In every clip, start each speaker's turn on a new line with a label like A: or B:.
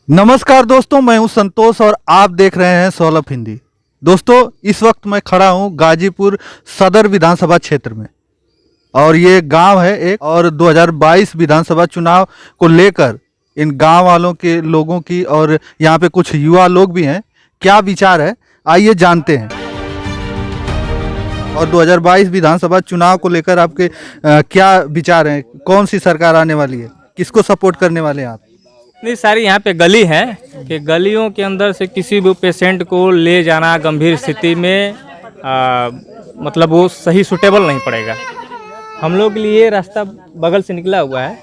A: नमस्कार दोस्तों, मैं हूं संतोष और आप देख रहे हैं सोलफ हिंदी। दोस्तों, इस वक्त मैं खड़ा हूं गाजीपुर सदर विधानसभा क्षेत्र में और ये गांव है एक, और 2022 विधानसभा चुनाव को लेकर इन गांव वालों के लोगों की और यहां पे कुछ युवा लोग भी हैं, क्या विचार है आइए जानते हैं। और 2022 विधानसभा चुनाव को लेकर आपके क्या विचार हैं? कौन सी सरकार आने वाली है? किसको सपोर्ट करने वाले हैं आप?
B: इतनी सारी यहाँ पे गली है कि गलियों के अंदर से किसी भी पेशेंट को ले जाना गंभीर स्थिति में मतलब वो सही सूटेबल नहीं पड़ेगा। हम लोग के लिए रास्ता बगल से निकला हुआ है।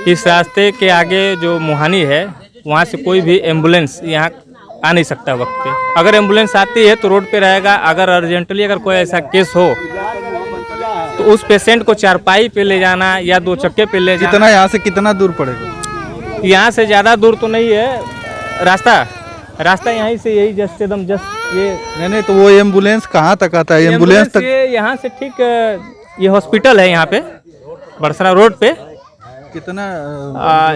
B: इस रास्ते के आगे जो मुहानी है वहाँ से कोई भी एम्बुलेंस यहाँ आ नहीं सकता वक्त पे। अगर एम्बुलेंस आती है तो रोड पे रहेगा। अगर अर्जेंटली अगर कोई ऐसा केस हो तो उस पेशेंट को चारपाई पे ले जाना या दो चक्के पे ले जाना।
A: कितना यहाँ से कितना दूर पड़ेगा?
B: यहाँ से ज़्यादा दूर तो नहीं है रास्ता यहीं से यही जस्ट एकदम जस्ट ये
A: नहीं तो वो एम्बुलेंस कहाँ तक आता है? एम्बुलेंस तक
B: यहाँ से ठीक ये हॉस्पिटल है यहाँ पे बरसरा रोड पे।
A: कितना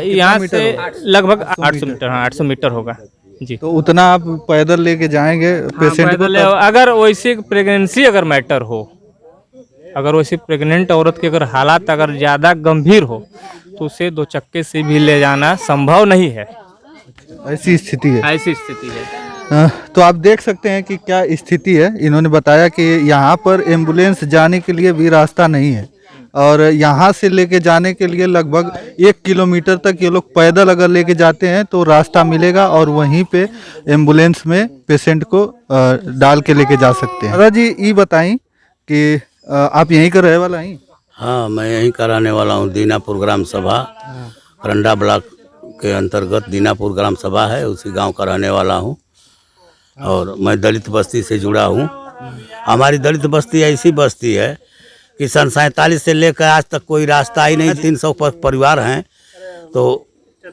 B: यहाँ
A: मीटर
B: से
A: होगा?
B: लगभग 800 मीटर। हाँ 800 मीटर होगा जी।
A: तो उतना आप पैदल लेके जाएंगे पेशेंट को?
B: अगर वैसी प्रेगनेंसी अगर मैटर हो, अगर वैसी प्रेग्नेंट औरत की अगर हालात अगर ज़्यादा गंभीर हो तो उसे दो चक्के से भी ले जाना संभव नहीं है।
A: ऐसी स्थिति है।
B: ऐसी स्थिति है।
A: तो आप देख सकते हैं कि क्या स्थिति है। इन्होंने बताया कि यहाँ पर एम्बुलेंस जाने के लिए भी रास्ता नहीं है और यहाँ से लेके जाने के लिए लगभग 1 किलोमीटर तक ये लोग पैदल अगर लेके जाते हैं तो रास्ता मिलेगा और वहीं पे एम्बुलेंस में पेशेंट को डाल के लेके जा सकते हैं। दादा जी ये बताएं कि आप यहीं का रहे वाला हैं?
C: हाँ, मैं यहीं का रहने वाला हूँ। दीनापुर ग्राम सभा करंडा ब्लॉक के अंतर्गत दीनापुर ग्राम सभा है, उसी गांव का रहने वाला हूँ और मैं दलित बस्ती से जुड़ा हूँ। हमारी दलित बस्ती ऐसी बस्ती है कि सन 47 से लेकर आज तक कोई रास्ता ही नहीं। 300 परिवार हैं तो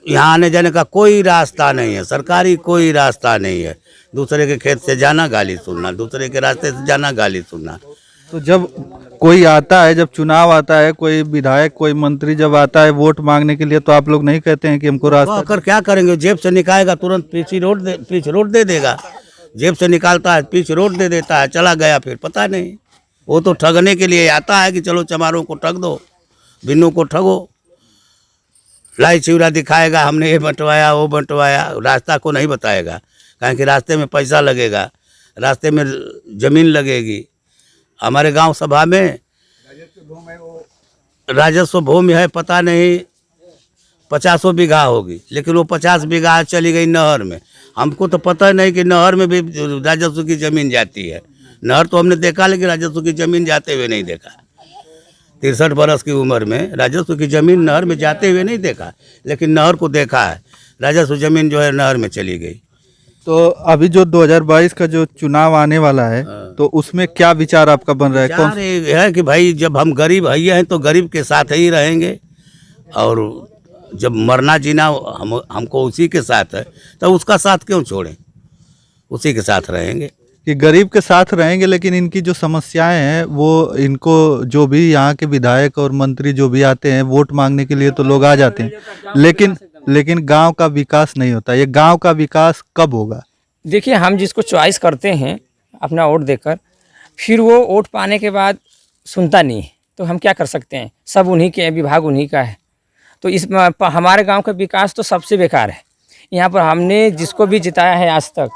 C: यहाँ आने जाने का कोई रास्ता नहीं है, सरकारी कोई रास्ता नहीं है। दूसरे के खेत से जाना गाली सुनना, दूसरे के रास्ते से जाना गाली सुनना।
A: तो जब कोई आता है, जब चुनाव आता है, कोई विधायक कोई मंत्री जब आता है वोट मांगने के लिए, तो आप लोग नहीं कहते हैं कि हमको रास्ता?
C: आकर क्या करेंगे? जेब से निकालेगा तुरंत पीच रोड दे देगा। जेब से निकालता है पीच रोड दे देता है, चला गया। फिर पता नहीं, वो तो ठगने के लिए आता है कि चलो चमारों को ठग दो, बिन्नू को ठगो। लाई चिवरा दिखाएगा, हमने ये बंटवाया वो बंटवाया, रास्ता को नहीं बताएगा। कहें कि रास्ते में पैसा लगेगा, रास्ते में जमीन लगेगी। हमारे गांव सभा में राजस्व भूमि है, पता नहीं 50 बीघा होगी, लेकिन वो 50 बीघा चली गई नहर में। हमको तो पता नहीं कि नहर में भी राजस्व की ज़मीन जाती है। नहर तो हमने देखा, लेकिन राजस्व की ज़मीन जाते हुए नहीं देखा। 63 बरस की उम्र में राजस्व की ज़मीन नहर में जाते हुए नहीं देखा, लेकिन नहर को देखा है। राजस्व ज़मीन जो है नहर में चली गई।
A: तो अभी जो 2022 का जो चुनाव आने वाला है तो उसमें क्या विचार आपका बन रहा है?
C: विचार ये है कि भाई जब हम गरीब भैया हैं तो गरीब के साथ ही रहेंगे, और जब मरना जीना हमको उसी के साथ है तो उसका साथ क्यों छोड़ें, उसी के साथ रहेंगे।
A: कि गरीब के साथ रहेंगे, लेकिन इनकी जो समस्याएं हैं वो इनको जो भी यहाँ के विधायक और मंत्री जो भी आते हैं वोट मांगने के लिए तो लोग आ जाते हैं, लेकिन गांव का विकास नहीं होता। ये गांव का विकास कब होगा?
D: देखिए, हम जिसको चॉइस करते हैं अपना वोट देकर, फिर वो वोट पाने के बाद सुनता नहीं है, तो हम क्या कर सकते हैं? सब उन्हीं के विभाग उन्हीं का है। तो इस हमारे गांव का विकास तो सबसे बेकार है। यहाँ पर हमने जिसको भी जिताया है आज तक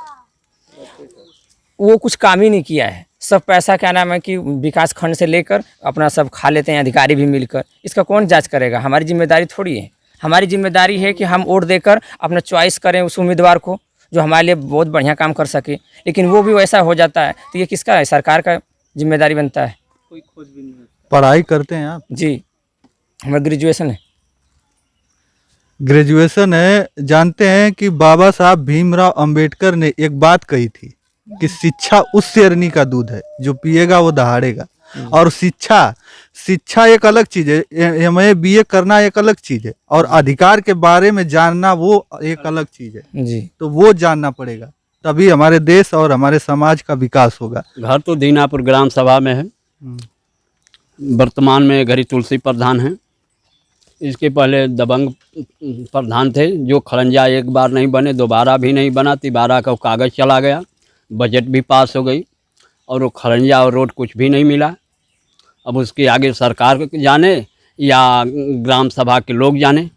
D: वो कुछ काम ही नहीं किया है। सब पैसा क्या नाम है कि विकास खंड से लेकर अपना सब खा लेते हैं, अधिकारी भी मिलकर। इसका कौन जांच करेगा? हमारी जिम्मेदारी थोड़ी है। हमारी जिम्मेदारी है कि हम वोट देकर अपना चॉइस करें उस उम्मीदवार को जो हमारे लिए बहुत बढ़िया काम कर सके। लेकिन वो भी वैसा हो जाता है तो ये किसका है? सरकार का जिम्मेदारी बनता है।
B: कोई खोज भी नहीं।
A: पढ़ाई करते हैं आप?
D: जी, हमारा ग्रेजुएशन है।
A: ग्रेजुएशन है। जानते हैं कि बाबा साहब भीमराव अंबेडकर ने एक बात कही थी कि शिक्षा उस शेरनी का दूध है जो पिएगा वो दहाड़ेगा। और शिक्षा एक अलग चीज है, हमें बीए करना एक अलग चीज है, और अधिकार के बारे में जानना वो एक अलग चीज है
D: जी।
A: तो वो जानना पड़ेगा, तभी हमारे देश और हमारे समाज का विकास होगा।
E: घर तो दीनापुर ग्राम सभा में है। वर्तमान में घरी तुलसी प्रधान हैं। इसके पहले दबंग प्रधान थे, जो खड़ंजा एक बार नहीं बने, दोबारा भी नहीं बना, तिबारा का कागज़ चला गया, बजट भी पास हो गई और वो खड़ंजा और रोड कुछ भी नहीं मिला। अब उसके आगे सरकार जाने या ग्राम सभा के लोग जाने।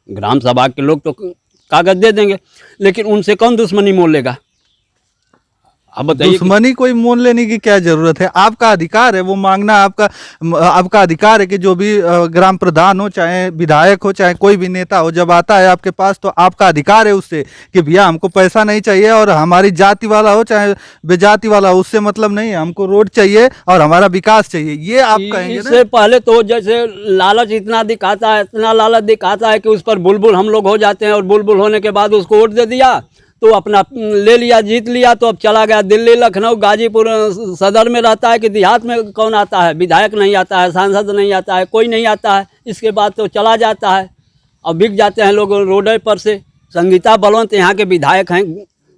E: ग्राम सभा के लोग तो कागज़ दे देंगे, लेकिन उनसे कौन दुश्मनी मोल लेगा? अब बताइए।
A: दुश्मनी कोई मोल लेने की क्या जरूरत है? आपका अधिकार है वो मांगना, आपका अधिकार है कि जो भी ग्राम प्रधान हो, चाहे विधायक हो, चाहे कोई भी नेता हो, जब आता है आपके पास तो आपका अधिकार है उससे कि भैया हमको पैसा नहीं चाहिए और हमारी जाति वाला हो चाहे बेजाति वाला हो, उससे मतलब नहीं है, हमको रोड चाहिए और हमारा विकास चाहिए, ये आप कहेंगे ना?
E: इससे पहले तो जैसे लालच इतना दिखाता है, इतना लालच दिखाता है कि उस पर बुलबुल हम लोग हो जाते हैं और बुलबुल होने के बाद उसको वोट दे दिया तो अपना ले लिया, जीत लिया, तो अब चला गया दिल्ली, लखनऊ, गाजीपुर सदर में रहता है कि देहात में कौन आता है? विधायक नहीं आता है, सांसद नहीं आता है, कोई नहीं आता है। इसके बाद तो चला जाता है। अब बिक जाते हैं लोग रोड पर से। संगीता बलवंत यहाँ के विधायक हैं,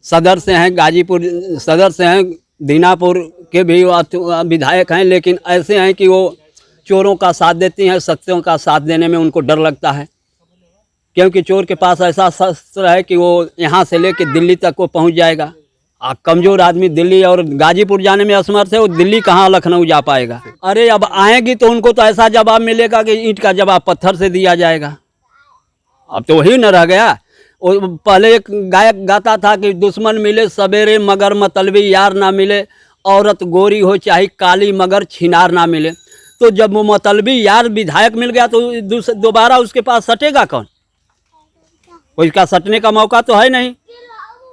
E: सदर से हैं, गाजीपुर सदर से हैं, दीनापुर के भी विधायक हैं, लेकिन ऐसे हैं कि वो चोरों का साथ देती हैं, सत्यों का साथ देने में उनको डर लगता है, क्योंकि चोर के पास ऐसा शस्त्र है कि वो यहाँ से लेके दिल्ली तक वो पहुँच जाएगा। कमज़ोर आदमी दिल्ली और गाजीपुर जाने में असमर्थ है, वो दिल्ली कहाँ लखनऊ जा पाएगा? अरे अब आएगी तो उनको तो ऐसा जवाब मिलेगा कि ईंट का जवाब पत्थर से दिया जाएगा। अब तो वही न रह गया। वो पहले एक गायक गाता था कि दुश्मन मिले सवेरे मगर मतलबी यार ना मिले, औरत गोरी हो चाहे काली मगर छिनार ना मिले। तो जब वो मतलबी यार विधायक मिल गया तो दोबारा उसके पास सटेगा कौन? कोई का सटने का मौका तो है नहीं।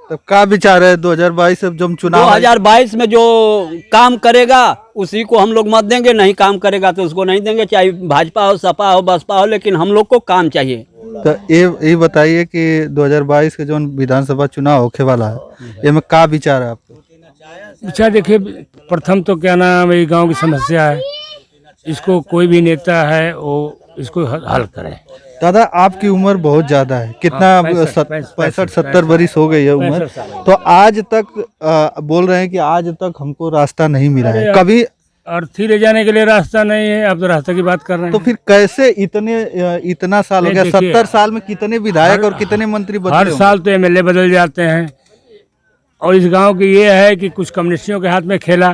A: तब क्या विचार है 2022 से जब चुनाव
E: 2022 में जो काम करेगा उसी को हम लोग मत देंगे, नहीं काम करेगा तो उसको नहीं देंगे, चाहे भाजपा हो, सपा हो, बसपा हो, लेकिन हम लोग को काम चाहिए।
A: तो ये बताइए कि 2022 के जो विधानसभा चुनाव होने वाला है, ये में क्या विचार है आपको?
F: अच्छा देखिए, प्रथम तो क्या नाम है, गांव की समस्या है, इसको कोई भी नेता है वो इसको हल करे।
A: दादा आपकी उम्र बहुत ज्यादा है, कितना? 65-70 बरिस हो गई है उम्र। तो आज तक बोल रहे हैं कि आज तक हमको रास्ता नहीं मिला है, कभी
F: अर्थी ले जाने के लिए रास्ता नहीं है। आप तो रास्ते की बात कर रहे हैं,
A: तो फिर कैसे इतना साल हो गया? 70 साल में कितने विधायक और कितने मंत्री बदले?
F: हर साल तो एमएलए बदल जाते हैं। और इस गांव की ये है कि कुछ कम्युनिस्टियों के हाथ में खेला,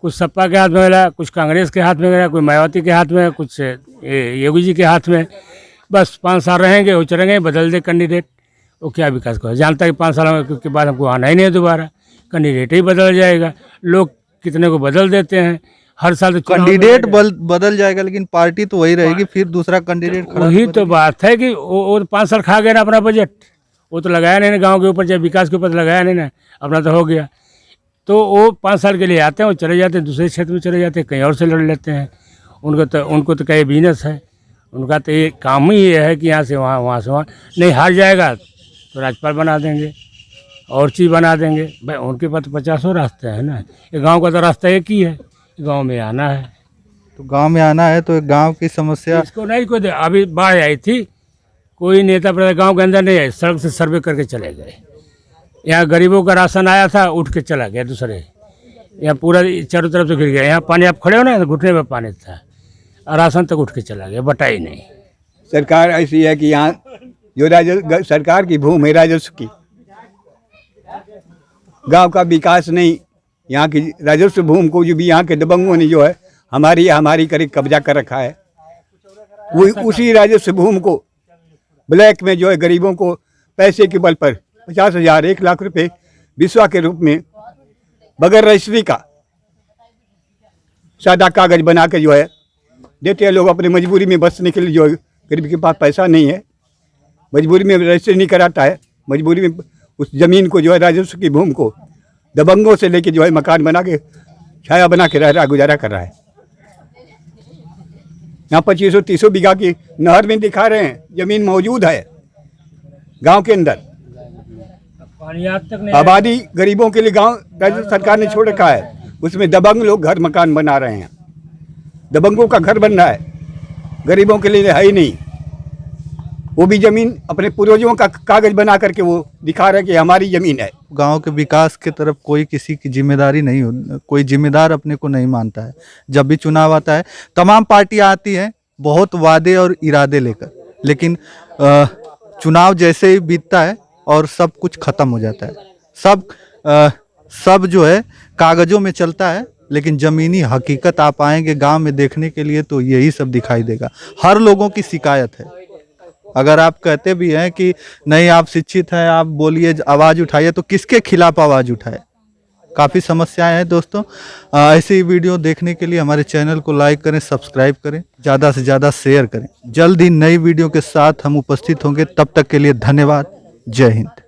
F: कुछ सपा के हाथ में खेला, कुछ कांग्रेस के हाथ में गया, कोई मायावती के हाथ में, कुछ योगी जी के हाथ में। बस 5 साल रहेंगे, वो चलेंगे, बदल दे कैंडिडेट, वो क्या विकास करेगा? जानता है कि 5 साल के बाद हमको आना ही नहीं है, दोबारा कैंडिडेट ही बदल जाएगा। लोग कितने को बदल देते हैं हर साल। तो
A: कैंडिडेट बदल जाएगा लेकिन पार्टी तो वही रहेगी, फिर दूसरा कैंडिडेट खड़ा।
F: वही तो बात है कि वो 5 साल खा गया ना अपना बजट, वो तो लगाया नहीं ना गाँव के ऊपर, चाहे विकास के ऊपर लगाया नहीं ना, अपना तो हो गया। तो वो 5 साल के लिए आते हैं, वो चले जाते हैं, दूसरे क्षेत्र में चले जाते हैं, कहीं और से लड़ लेते हैं। उनको तो कहीं बिजनेस है, उनका तो ये काम ही ये है कि यहाँ से वहाँ, वहाँ से वहाँ। नहीं हार जाएगा तो राज्यपाल बना देंगे और चीज़ बना देंगे। भाई उनके पास 50 रास्ते हैं ना, ये गांव का तो रास्ता एक ही है, गांव में आना है।
A: तो गांव में आना है तो गांव की समस्या
F: इसको नहीं कोई अभी बाढ़ आई थी, कोई नेता पर गाँव के अंदर नहीं आए, सड़क से सर्वे करके चले गए। यहाँ गरीबों का राशन आया था, उठ के चला गया दूसरे। यहाँ पूरा चारों तरफ से गिर गया। यहाँ पानी आप खड़े हो ना, घुटने में पानी था, राशन तक उठ के चला गया, बटाई नहीं।
G: सरकार ऐसी है कि यहाँ जो राजस्व सरकार की भूमि है राजस्व की, गांव का विकास नहीं। यहाँ की राजस्व भूमि को जो भी यहाँ के दबंगों ने जो है हमारी करे कब्जा कर रखा है, वो उसी राजस्व भूमि को ब्लैक में जो है गरीबों को पैसे के बल पर 50,000 1 लाख रुपए विश्वा के रूप में बगैर रजिस्ट्री का सादा कागज बना के जो है देते हैं लोग अपनी मजबूरी में बचने के लिए। जो गरीब के पास पैसा नहीं है, मजबूरी में रजिस्ट्री नहीं कराता है, मजबूरी में उस ज़मीन को जो है राजस्व की भूमि को दबंगों से लेके जो है मकान बना के छाया बना के रह रहा, गुजारा कर रहा है। यहाँ 2500-300 बीघा की नहर में दिखा रहे हैं, ज़मीन मौजूद है गांव के अंदर,
F: पानी आज तक नहीं।
G: आबादी गरीबों के लिए गांव राज्य सरकार ने छोड़ रखा है, उसमें दबंग लोग घर मकान बना रहे हैं। दबंगों का घर बन रहा है, गरीबों के लिए है ही नहीं। वो भी जमीन अपने पूर्वजों का कागज बना करके वो दिखा रहे हैं कि हमारी जमीन है।
A: गांव के विकास की तरफ कोई किसी की जिम्मेदारी नहीं हो, कोई जिम्मेदार अपने को नहीं मानता है। जब भी चुनाव आता है तमाम पार्टियां आती हैं, बहुत वादे और इरादे लेकर, लेकिन चुनाव जैसे ही बीतता है और सब कुछ खत्म हो जाता है। सब जो है कागजों में चलता है, लेकिन ज़मीनी हकीकत आप आएंगे गांव में देखने के लिए तो यही सब दिखाई देगा। हर लोगों की शिकायत है। अगर आप कहते भी हैं कि नहीं आप शिक्षित हैं, आप बोलिए, आवाज़ उठाइए, तो किसके खिलाफ आवाज़ उठाए? काफ़ी समस्याएं हैं दोस्तों। ऐसी वीडियो देखने के लिए हमारे चैनल को लाइक करें, सब्सक्राइब करें, ज़्यादा से ज़्यादा शेयर करें। जल्द ही नई वीडियो के साथ हम उपस्थित होंगे। तब तक के लिए धन्यवाद। जय हिंद।